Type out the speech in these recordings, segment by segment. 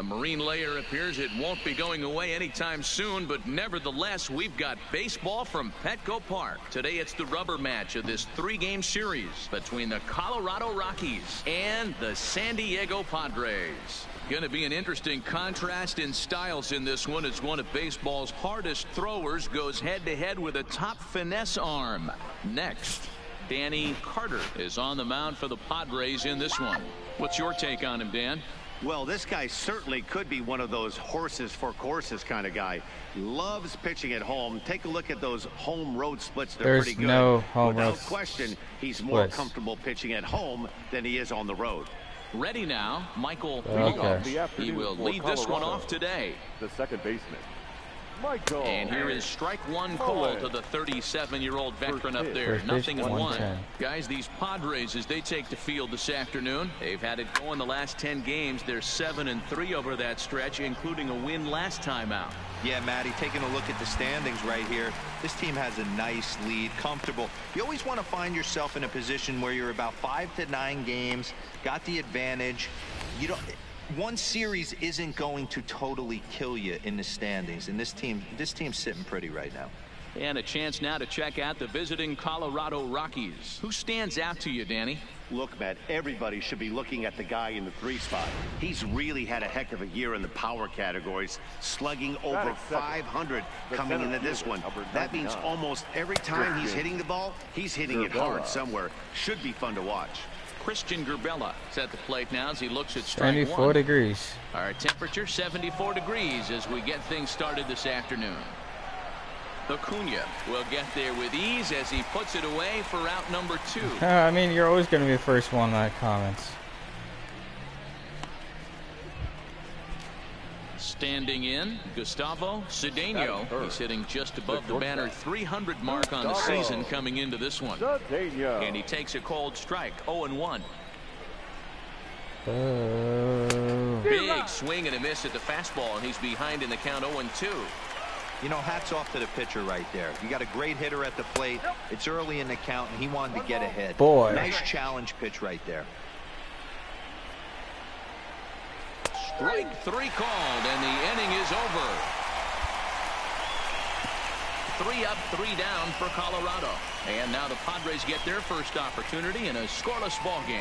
The marine layer appears it won't be going away anytime soon, but nevertheless, we've got baseball from Petco Park. Today, it's the rubber match of this 3-game series between the Colorado Rockies and the San Diego Padres. Going to be an interesting contrast in styles in this one as one of baseball's hardest throwers goes head-to-head with a top finesse arm. Next, Danny Carter is on the mound for the Padres in this one. What's your take on him, Dan? Well, this guy certainly could be one of those horses for courses kind of guy. Loves pitching at home. Take a look at those home road splits. They're There's pretty good. no home Without road question, he's splits. more comfortable pitching at home than he is on the road. Ready now, Michael Okay. He will lead this one off today. The second baseman, Michael. And here is strike one call to the 37-year-old veteran up there. First Nothing pitch, in one. 110. Guys, these Padres, as they take the field this afternoon, they've had it going the last 10 games. They're 7-3 over that stretch, including a win last time out. Yeah, Matty, taking a look at the standings right here, this team has a nice lead, comfortable. You always want to find yourself in a position where you're about 5 to 9 games, got the advantage. You don't. One series isn't going to totally kill you in the standings, and this team's sitting pretty right now. And a chance now to check out the visiting Colorado Rockies. Who stands out to you, Danny? Look, Matt, everybody should be looking at the guy in the 3 spot. He's really had a heck of a year in the power categories, slugging over 500 coming into this one. That means almost every time he's hitting the ball, he's hitting it hard somewhere. Should be fun to watch. Christian Gerbella is at the plate now as he looks at strike 74 one. degrees. Our temperature 74 degrees as we get things started this afternoon. Acuna will get there with ease as he puts it away for out number 2. I mean, you're always going to be the first one in my comments. Standing in, Gustavo Cedeno. He's hitting just above the banner 300 mark on the season coming into this one. And he takes a cold strike, 0-1. Big swing and a miss at the fastball, and he's behind in the count 0-2. You know, hats off to the pitcher right there. You got a great hitter at the plate. It's early in the count, and he wanted to get ahead. Boy. Nice challenge pitch right there. Strike 3 called, and the inning is over. 3 up, 3 down for Colorado. And now the Padres get their first opportunity in a scoreless ball game.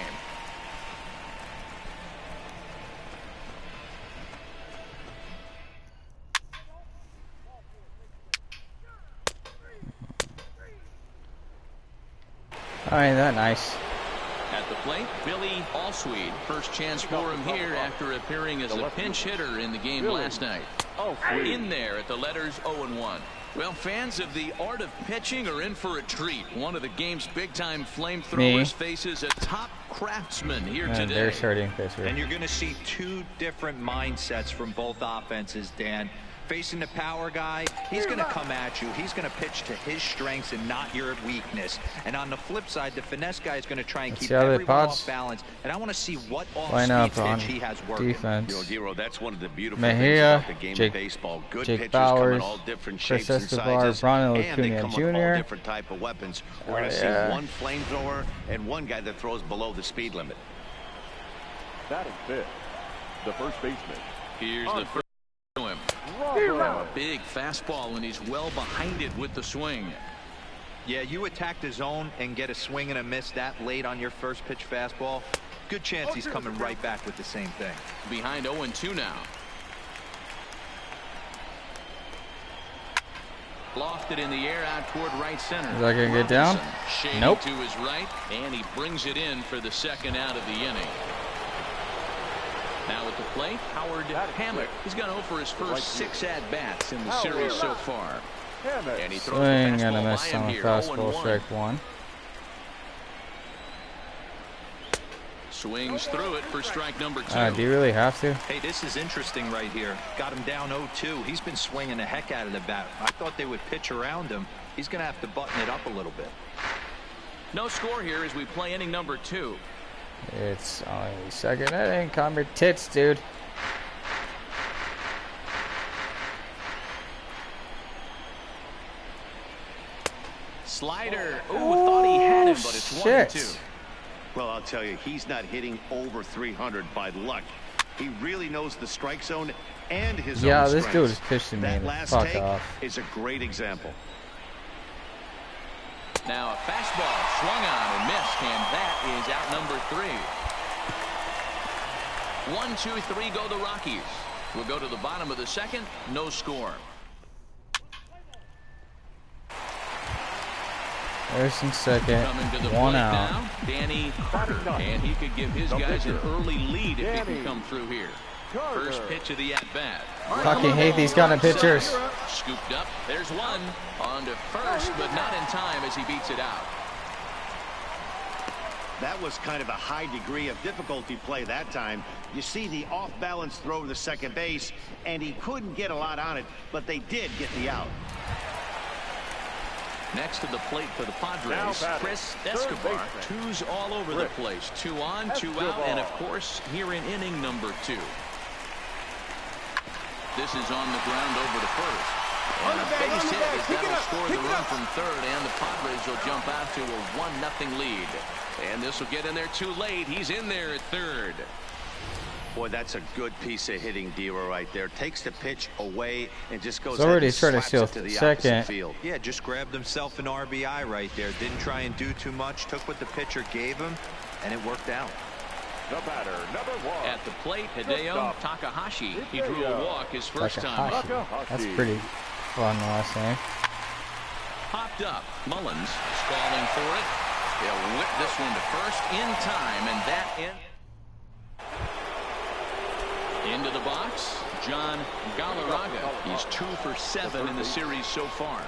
Ain't that nice? At the plate, Billy Allsweed. First chance for him here after appearing as a pinch hitter in the game last night. In there at the letters 0-1. Well, fans of the art of pitching are in for a treat. One of the game's big-time flamethrowers faces a top craftsman here today. They're starting pitcher. And you're going to see 2 different mindsets from both offenses, Dan. Facing the power guy, he's going to come at you. He's going to pitch to his strengths and not your weakness. And on the flip side, the finesse guy is going to try and keep everyone off balance. And I want to see what off-speed pitch he has working. Defense. Dero, that's one of the beautiful Mejia, things about the game Jake, of baseball. Good Jake pitchers Bowers, come in all different shapes Chris and Escobar, sizes, Ronald and they Acuna come Jr. with all different type of weapons. We're going to see one flamethrower and one guy that throws below the speed limit. That is fifth. The first baseman. Here's the first to him. Big fastball, and he's well behind it with the swing. Yeah, you attack the zone and get a swing and a miss that late on your first pitch fastball. Good chance he's coming right back with the same thing. Behind 0-2 now. Lofted in the air out toward right center. Is that going to get down? Shading Nope. to his right, and he brings it in for the second out of the inning. Now at the plate, Howard Hammock. He's gone over his first 6 at-bats in the series so far. And he throws Swing the and a fastball miss by him on the here, fastball, 0-1. strike 1. Swings through it for strike number 2. Do you really have to? Hey, this is interesting right here. Got him down 0-2. He's been swinging the heck out of the bat. I thought they would pitch around him. He's going to have to button it up a little bit. No score here as we play inning number 2. It's only second inning. Calm your tits, dude. Slider. Ooh, thought he had him, but it's 1-2. Well, I'll tell you, he's not hitting over 300 by luck. He really knows the strike zone and his Yeah, own this strengths. dude is pitching me. That last Fuck take off. is a great example. Now a fastball swung on and missed, and that is out number 3. 1, 2, 3 go the Rockies. We'll go to the bottom of the second. No score. There's in second. Coming to the One plate out. now, Danny Carter, and he could give his guys an early lead if he can come through here. First pitch of the at-bat. Fucking hate these kind of pitchers. Scooped up. There's one. On to first, but not in time as he beats it out. That was kind of a high degree of difficulty play that time. You see the off-balance throw to second base, and he couldn't get a lot on it, but they did get the out. Next to the plate for the Padres, Chris Escobar. Twos all over the place. 2 on, 2 out, and of course, here in inning number 2. This is on the ground over to first. And a base hit as that'll score the run from third, and the Padres will jump out to a 1-0 lead. And this will get in there too late. He's in there at third. Boy, that's a good piece of hitting, Dero, right there. Takes the pitch away and just goes He's already ahead and trying to slaps steal it to the second. opposite field. Yeah, just grabbed himself an RBI right there. Didn't try and do too much. Took what the pitcher gave him, and it worked out. The batter, number 1. At the plate, Hideo Takahashi. He drew a walk his first time up. That's pretty fun last name. Popped up. Mullins stalling for it. He'll whip this one to first in time, and that into the box. John Galarraga. He's 2 for 7 in the series so far.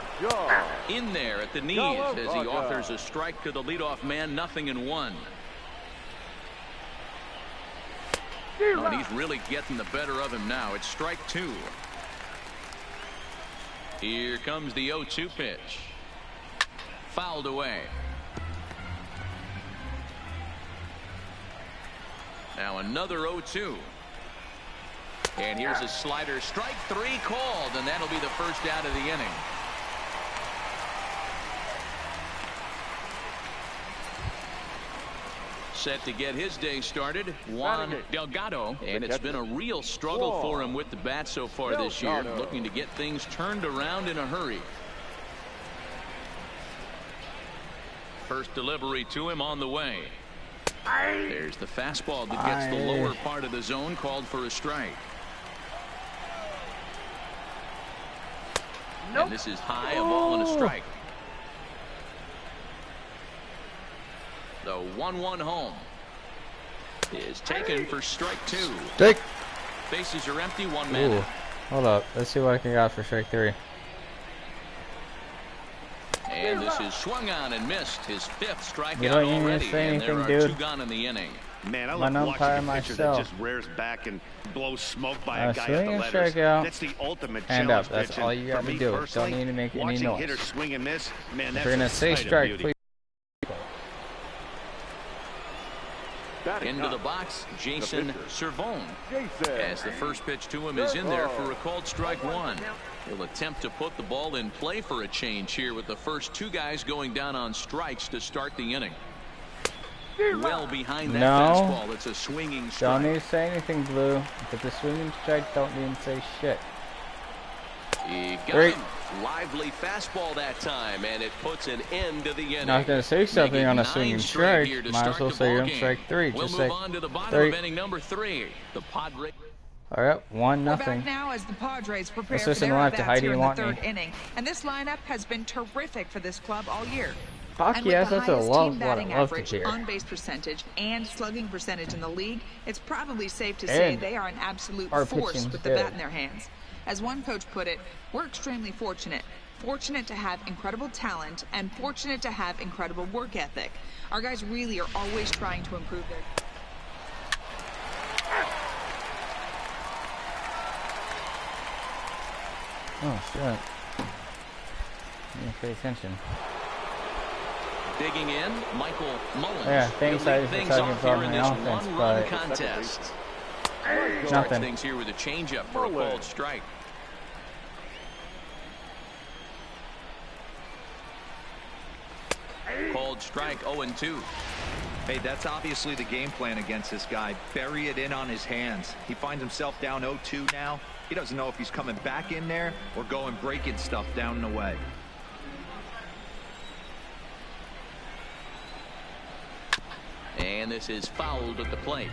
In there at the knees as he offers a strike to the leadoff man. 0-1. And he's really getting the better of him now. It's strike 2. Here comes the 0-2 pitch. Fouled away. Now another 0-2. And here's a slider. Strike 3 called, and that'll be the first out of the inning. Set to get his day started, Juan Delgado, and it's been a real struggle for him with the bat so far this year, looking to get things turned around in a hurry. First delivery to him on the way. There's the fastball that gets the lower part of the zone, called for a strike. And this is high, a ball and a strike. The 1-1 home is taken for strike 2. Take. Bases are empty, 1 man. Ooh. Hold up. Let's see what I can got for strike 3. And this is swung on and missed. His 5th strikeout You don't need me to already, say and there anything, are dude. 2 gone in the inning. Man, I My love umpire watching a pitcher that myself. just rears back and blows smoke by a guy Swing at the and letters. strikeout. That's the ultimate Hand challenge up. That's pitching. all you got For to me do. personally, Don't need to make any watching noise. hitters swing and miss, man, that's If you're gonna a say sight of strike, beauty. please. Into the box, Jason Servone. As the first pitch to him is in there for a called strike 1. He'll attempt to put the ball in play for a change here with the first 2 guys going down on strikes to start the inning. Well behind that fastball. It's a swinging strike. Don't need to say anything, Blue. But the swinging strike don't need to say shit. He got him. Lively fastball that time, and it puts an end to the inning. Not gonna say something on a swinging strike. Might as well say you're on strike 3. We'll Just move say on to the bottom 3. of inning number 3. The Padres. All right, 1-0. We're back now as the Padres prepare Let's for listen their live to at-bats Heidi here in and the Watney. 3rd inning. And this lineup has been terrific for this club all year. Fuck And with yes, the that's highest what I team love batting to average, hear. on-base percentage, and slugging percentage in the league, it's probably safe to say they are an absolute our force pitching's with the good. bat in their hands. As one coach put it, we're extremely fortunate. Fortunate to have incredible talent and fortunate to have incredible work ethic. Our guys really are always trying to improve their... Oh, shit. Pay attention. Digging in, Michael Mullins. Yeah, thanks, He'll lead I things was talking off here about in my this offense, one-run but- contest. Starts Nothing. things here with a changeup for a called strike. Called strike 0-2. Hey, that's obviously the game plan against this guy. Bury it in on his hands. He finds himself down 0-2 now. He doesn't know if he's coming back in there or going breaking stuff down and away. And this is fouled at the plate.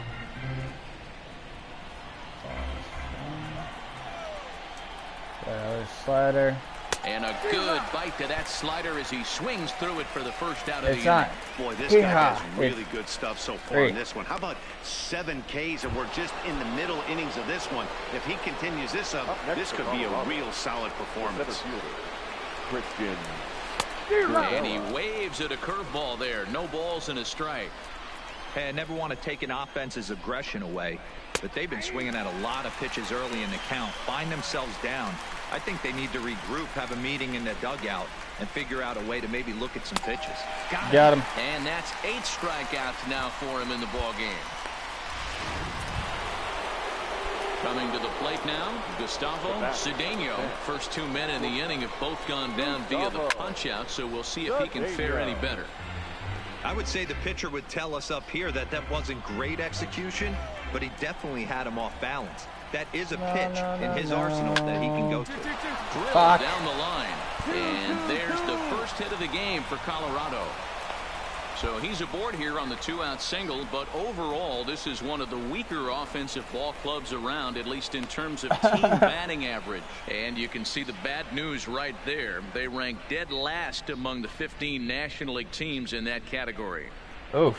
Slider. And a good bite to that slider as he swings through it for the first out of the It's on. inning. Boy, this guy has really good stuff so far in this one. How about 7 Ks, and we're just in the middle innings of this one. If he continues this up, this could be a real solid performance. And he waves at a curveball there. No balls and a strike. Hey, I never want to take an offense's aggression away, but they've been swinging at a lot of pitches early in the count. Find themselves down. I think they need to regroup, have a meeting in the dugout, and figure out a way to maybe look at some pitches. Got him. And that's 8 strikeouts now for him in the ball game. Coming to the plate now, Gustavo Cedeno. First 2 men in the inning have both gone down via the punch-out, so we'll see if he can fare any better. I would say the pitcher would tell us up here that that wasn't great execution, but he definitely had him off balance. That is a pitch in his arsenal that he can go to. Drilled down the line. And there's the first hit of the game for Colorado. So he's aboard here on the 2-out single, but overall this is one of the weaker offensive ball clubs around, at least in terms of team batting average. And you can see the bad news right there. They rank dead last among the 15 National League teams in that category. Oof.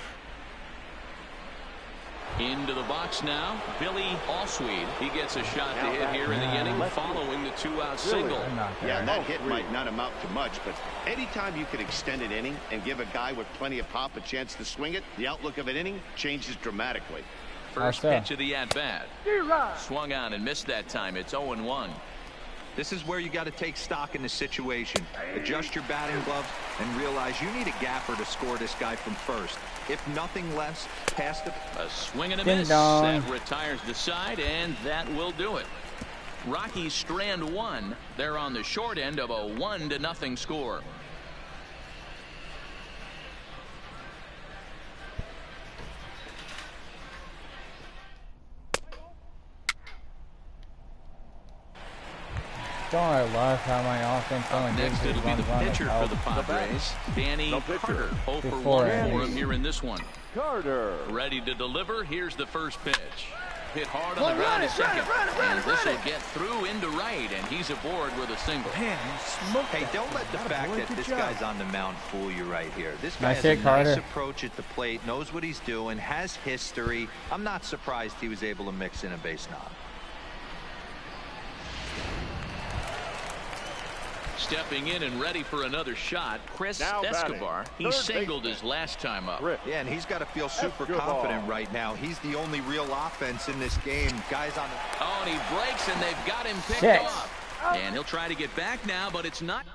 Into the box now, Billy Allsweed. He gets a shot to hit here in the inning following the 2-out single. Yeah, that hit might not amount to much, but anytime you can extend an inning and give a guy with plenty of pop a chance to swing it, the outlook of an inning changes dramatically. First pitch of the at-bat. Swung on and missed that time. It's 0-1. This is where you got to take stock in the situation. Adjust your batting gloves and realize you need a gapper to score this guy from first. If nothing less, past the... A swing and a miss. That retires the side, and that will do it. Rockies strand 1. They're on the short end of a 1-0 score. Don't I love how my offense only Next, it'll be the pitcher for the Padres, Danny Carter. 0 for 1 for him here in this one. Carter. Ready to deliver. Here's the first pitch. Hit hard on the ground to second. And this will get through into right, and he's aboard with a single. Hey, don't let the fact that this guy's on the mound fool you right here. This guy has Nice a hit, Carter. nice approach at the plate, knows what he's doing, has history. I'm not surprised he was able to mix in a base knob. Stepping in and ready for another shot, Chris Escobar. He singled his last time up. Yeah, and he's got to feel super confident right now. He's the only real offense in this game. Guys on the... Oh, and he breaks, and they've got him picked off. And he'll try to get back now, but it's not.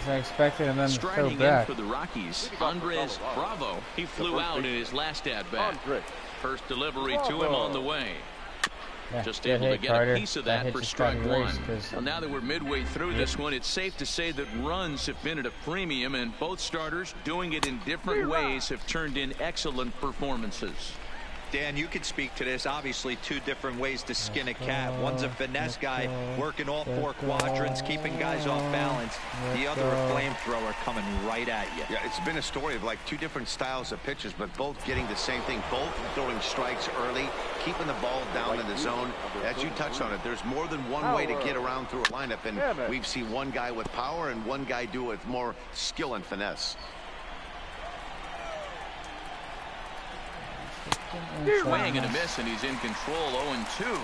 As I expected, and then Striding throw back. in for the Rockies, Andres Bravo. He flew out in his last at-bat. First delivery to him on the way. Yeah, just able to get Carter. a piece of that for strike 1. Well, now that we're midway through this one, it's safe to say that runs have been at a premium, and both starters, doing it in different ways, have turned in excellent performances. Dan, you could speak to this. Obviously, 2 different ways to skin a cat. One's a finesse guy working all 4 quadrants, keeping guys off balance. The other, a flamethrower coming right at you. Yeah, it's been a story of like 2 different styles of pitches, but both getting the same thing. Both throwing strikes early, keeping the ball down in the zone. As you touched on it, there's more than one way to get around through a lineup, and we've seen one guy with power and one guy do it with more skill and finesse. Swing and a miss, and he's in control. 0-2.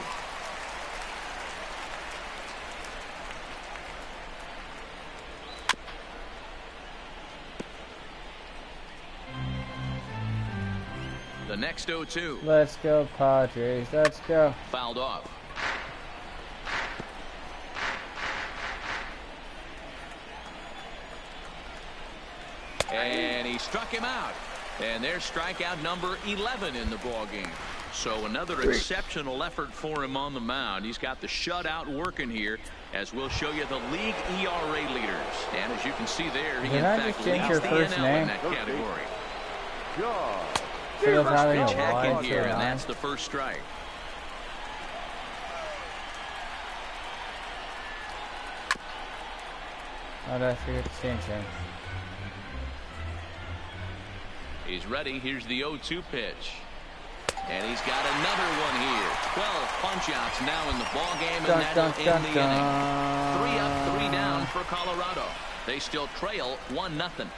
The next 0-2. Let's go, Padres. Let's go. Fouled off. And he struck him out. And there's strikeout number 11 in the ball game. So another exceptional effort for him on the mound. He's got the shutout working here, as we'll show you the league ERA leaders. And as you can see there, he in fact leads the NL in that category. Should have having a Check in wide here, and shot. that's the first strike. How did I forget to change him? He's ready. Here's the 0-2 pitch. And he's got another one here. 12 punch-outs now in the ball game, and that'll end the inning. 3 up, 3 down for Colorado. They still trail 1-0.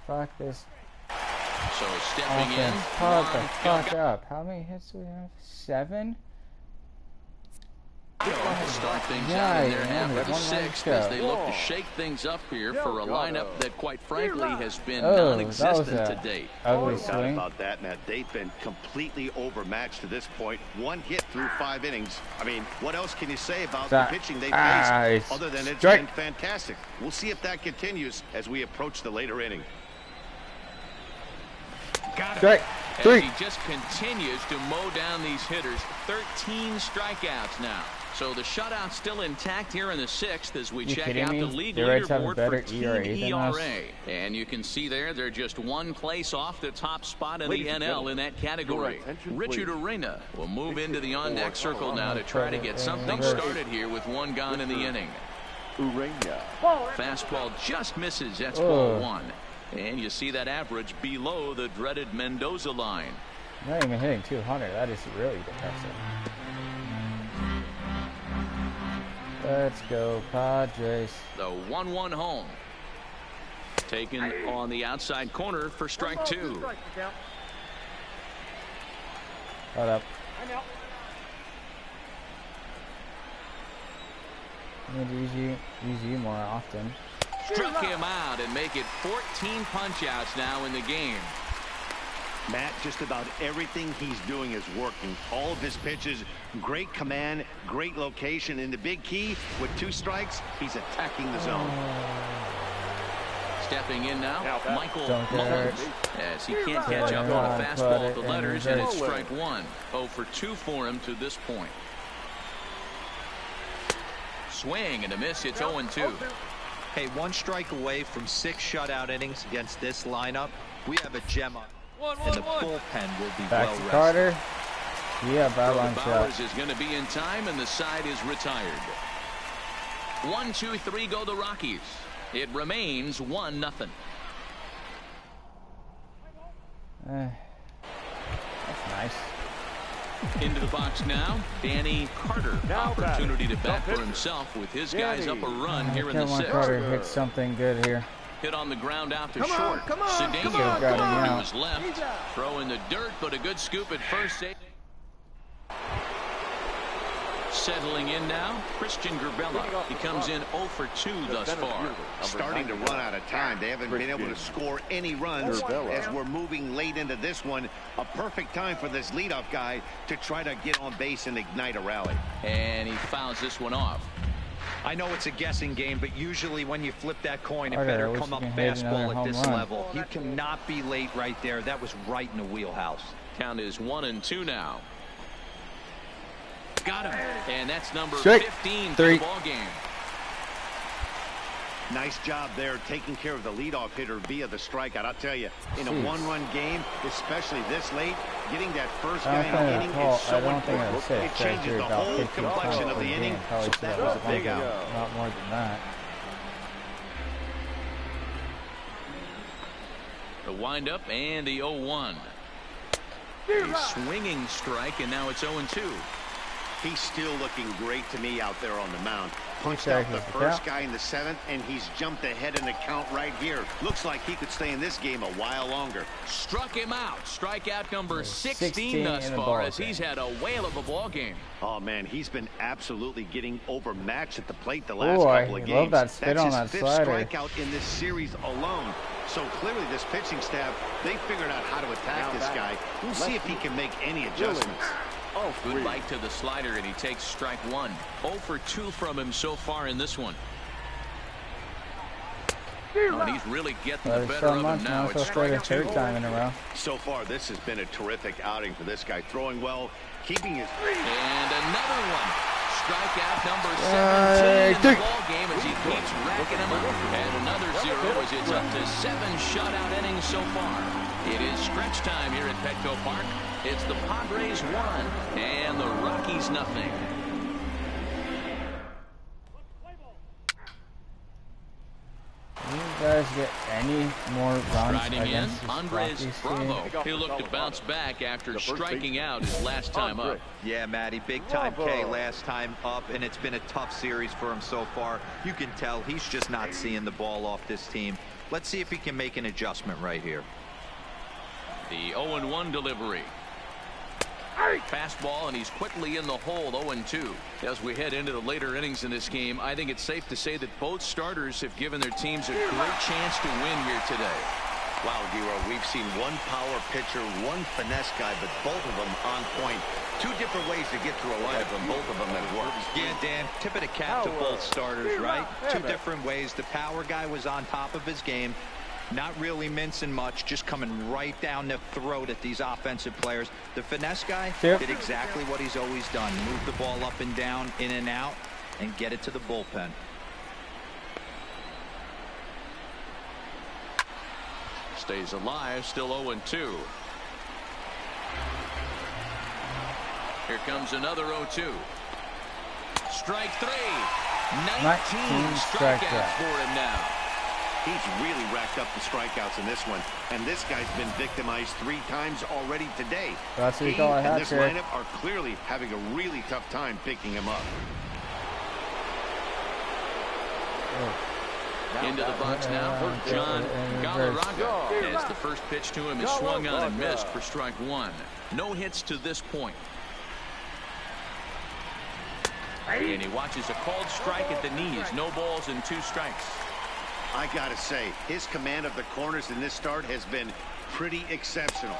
Fuck this. So stepping in. Offense. Fuck the fuck up. How many hits do we have? 7? Start things out in their half of the 6th as they look to shake things up here for a lineup that, quite frankly, has been non-existent to date. Ugly No doubt swing. about that, Matt. They've been completely overmatched to this point. 1 hit through 5 innings. I mean, what else can you say about the pitching they've faced other than it's been fantastic? We'll see if that continues as we approach the later inning. Strike. As 3. he just continues to mow down these hitters. 13 strikeouts now. So the shutout's still intact here in the 6th as we check out the league leaderboard for team ERA. And you can see there they're just 1 place off the top spot in the NL in that category. Richard Arena will move into the on-deck circle now to try to get something started here with 1 gone in the inning. Fastball just misses. That's ball 1. And you see that average below the dreaded Mendoza line. Not even hitting 200. That is really depressing. Let's go, Padres. The 1-1 home. Taken on the outside corner for strike 2. Hold up. I need to use you more often. Struck him out and make it 14 punch-outs now in the game. Matt, just about everything he's doing is working. All of his pitches, great command, great location. And the big key, with 2 strikes, he's attacking the zone. Stepping in now, Michael Mullins, as he can't catch up on a fastball at the letters, and it's strike 1. 0 for 2 for him to this point. Swing and a miss. It's 0-2. Hey, 1 strike away from 6 shutout innings against this lineup. We have a gem up, and the bullpen will be Back well to rested. Carter. Yeah, bad line shot. Bowers is going to be in time, and the side is retired. 1, 2, 3 go the Rockies. It remains 1-0. That's nice. Into the box now, Danny Carter. Opportunity to bat for himself with his guys up a run here in the 6th. Carter hit something good here. Hit on the ground out to short. Cedeno on. was left. Throw in the dirt, but a good scoop at first. Settling in now, Christian Gerbella. He comes in 0 for 2 thus far. Starting to run out of time. They haven't been able to score any runs as we're moving late into this one. A perfect time for this leadoff guy to try to get on base and ignite a rally. And he fouls this one off. I know it's a guessing game, but usually when you flip that coin, it better come up fastball at this level. You cannot be late right there. That was right in the wheelhouse. Count is 1-2 now. Got him. And that's number Strike 15 for 3. the ball game. Nice job there taking care of the leadoff hitter via the strikeout. I'll tell you, in a 1-run game, especially this late, getting that first guy in the inning is so important. It changes the whole complexion of the inning. So that was a big out. Not more than that. The windup and the 0-1. A swinging strike, and now it's 0-2. He's still looking great to me out there on the mound. Punched out the first guy in the 7th, and he's jumped ahead in the count right here. Looks like he could stay in this game a while longer. Struck him out. Strikeout number 16 thus far, as he's had a whale of a ball game. Oh, man, he's been absolutely getting overmatched at the plate the last couple of games. Love that spit on that That's his 5th strikeout in this series alone. So clearly this pitching staff, they figured out how to attack this guy. We'll see if he can make any adjustments. Good bite to the slider, and he takes strike 1. 0 for 2 from him so far in this one. Oh, and he's really getting the better so of much, him now. now It's so for the strike two. third time in a row. So far, this has been a terrific outing for this guy. Throwing well, keeping his... And another one. Strikeout number 17 in the ball game as he keeps racking them up. And another 0 as it's up to 7 shutout innings so far. It is stretch time here at Petco Park. It's the Padres 1 and the Rockies nothing. Do you guys get any more runs Riding in, against this Andres Rockies team? Bravo. He looked to bounce back after striking out his last time up. Yeah, Matty, big time K last time up, and it's been a tough series for him so far. You can tell he's just not seeing the ball off this team. Let's see if he can make an adjustment right here. The 0-1 delivery. Fastball, and he's quickly in the hole. 0-2. As we head into the later innings in this game, I think it's safe to say that both starters have given their teams a great chance to win here today. Wow, Giro, we've seen one power pitcher, one finesse guy, but both of them on point. Two different ways to get through a lineup, and both of them have worked. Yeah, Dan, tip of the cap to both starters, right? Two different ways. The power guy was on top of his game. Not really mincing much, just coming right down the throat at these offensive players. The finesse guy did exactly what he's always done. Move the ball up and down, in and out, and get it to the bullpen. Stays alive, still 0-2. Here comes another 0-2. Strike 3. 19 strikeouts for him now. He's really racked up the strikeouts in this one, and this guy's been victimized 3 times already today. That's what you He call a hat and this trick. lineup are clearly having a really tough time picking him up. Into the box now, John Galarraga, as the first pitch to him is swung on and missed for strike 1. No hits to this point. And he watches a called strike at the knees. No balls and 2 strikes. I gotta say, his command of the corners in this start has been pretty exceptional.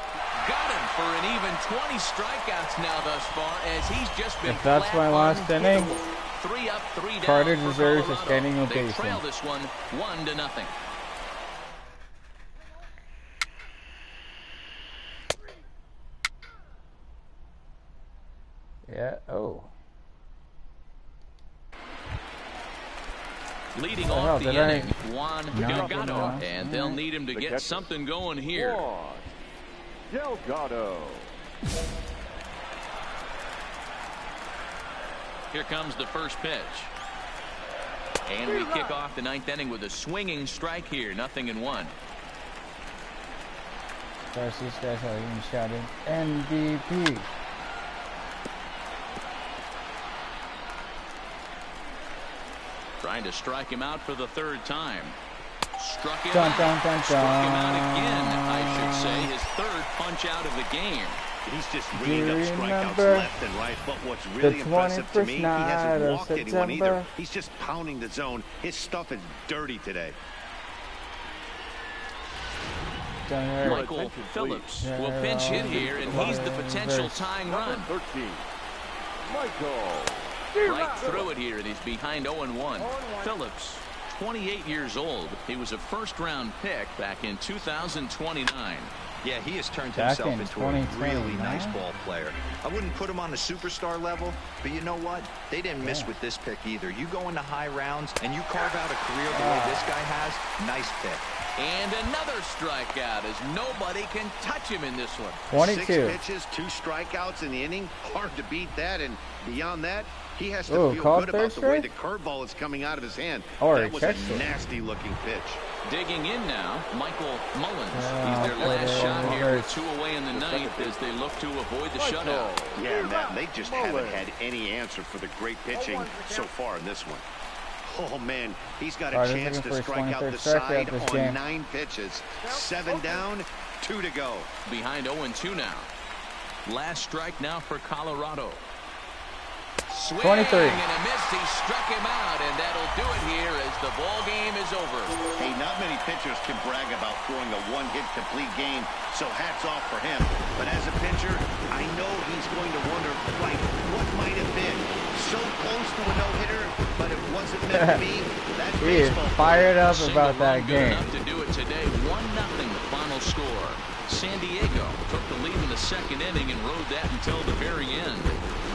Got him for an even 20 strikeouts now thus far, as he's just been. If that's my last inning, 3 up, 3 down. Carter for deserves a Colorado. standing They ovation. trail this one 1-0. Yeah. Oh. Leading off the inning, Juan No, Delgado, no. and they'll need him to get something going here. Delgado. Here comes the first pitch. And we kick off the 9th inning with a swinging strike here, 0-1. Of course, these guys are even shouting MVP. Trying to strike him out for the 3rd time. Struck him Dun, out. dun, dun, Struck him dun. out again, I should say. His 3rd punch out of the game. He's just Do ringing you up strikeouts remember left and right, but what's really the impressive to me, 21st he night hasn't of walked anyone either. September? He's just pounding the zone. His stuff is dirty today. Michael Phillips will pinch hit here, and he's the potential tying run. 13. Michael. Right through it here, and he's behind 0-1. Phillips, 28 years old. He was a first-round pick back in 2029. Yeah, he has turned Back himself in into a really 2029? nice ball player. I wouldn't put him on the superstar level, but you know what? They didn't miss with this pick either. You go into high rounds and you carve out a career the way this guy has, nice pick. And another strikeout, as nobody can touch him in this one. 22. 6 pitches, 2 strikeouts in the inning. Hard to beat that, and beyond that, he has to Ooh, feel called good about third the way strike? the curveball is coming out of his hand. Or that he was a catched it. nasty-looking pitch. Digging in now, Michael Mullins. Yeah, He's their last yeah, shot here with reverse. 2 away in the 9th as they look to avoid the shutout. Yeah, Matt, they just haven't had any answer for the great pitching so far in this one. Oh, man, he's got a Carter's chance looking to for his strike out 23rd the strikeout side this on game. 9 pitches. 7 down, 2 to go. Behind 0-2 now. Last strike now for Colorado. Swing 23. and a miss. He struck him out, and that'll do it here as the ball game is over. Hey, not many pitchers can brag about throwing a 1-hit complete game, so hats off for him. But as a pitcher, I know he's going to wonder, like, what might have been? So close close to a no-hitter, but it wasn't meant to be. That's He is baseball. fired up Single about that run good game. enough to do it today. 1-0 the final score. San Diego took the lead in the second inning and rode that until the very end.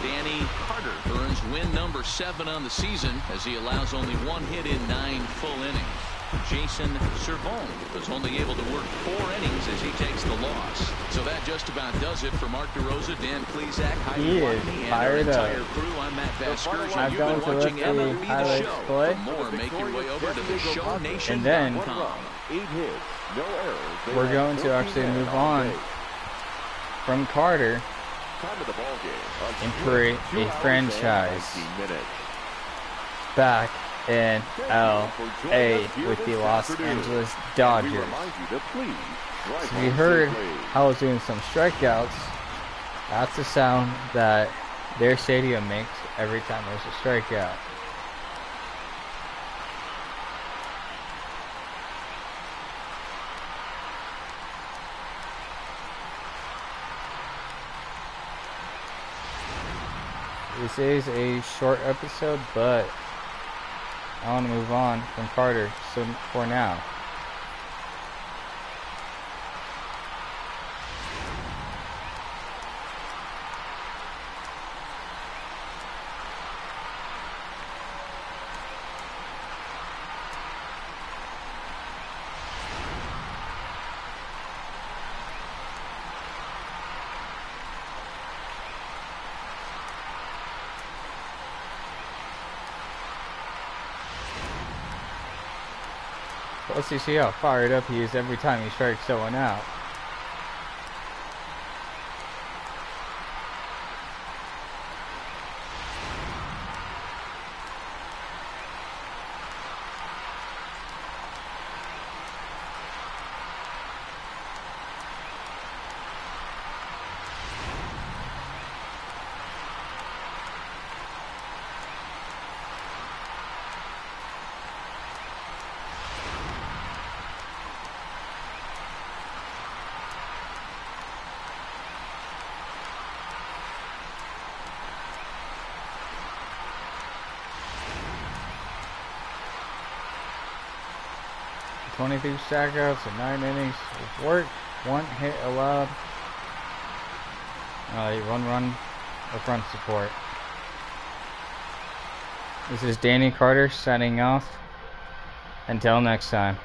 Danny Carter earns win number 7 on the season as he allows only 1 hit in 9 full innings. Jason Servone was only able to work 4 innings as he takes the loss. So that just about does it for Mark DeRosa, Dan Plesac, He is and our fired entire up. crew. I'm Matt Vasgersian. I've You've gone been to watching look at the MLB The highlights Show. play. For more, make your way over to theshownation.com. And then 8 hits, no errors. They we're had going to 14 actually men move the on day. from Carter Time of the ball game. and create 2 a hours and franchise 19 minutes. back in LA with the Los Angeles Dodgers. We remind you to please drive So we home heard safely. I was doing some strikeouts. That's the sound that their stadium makes every time there's a strikeout. This is a short episode, but I want to move on from Carter so for now. Let's see how fired up he is every time he strikes someone out. Twenty-three strikeouts and 9 innings of work. 1 hit allowed. 1 run of run support. This is Danny Carter signing off. Until next time.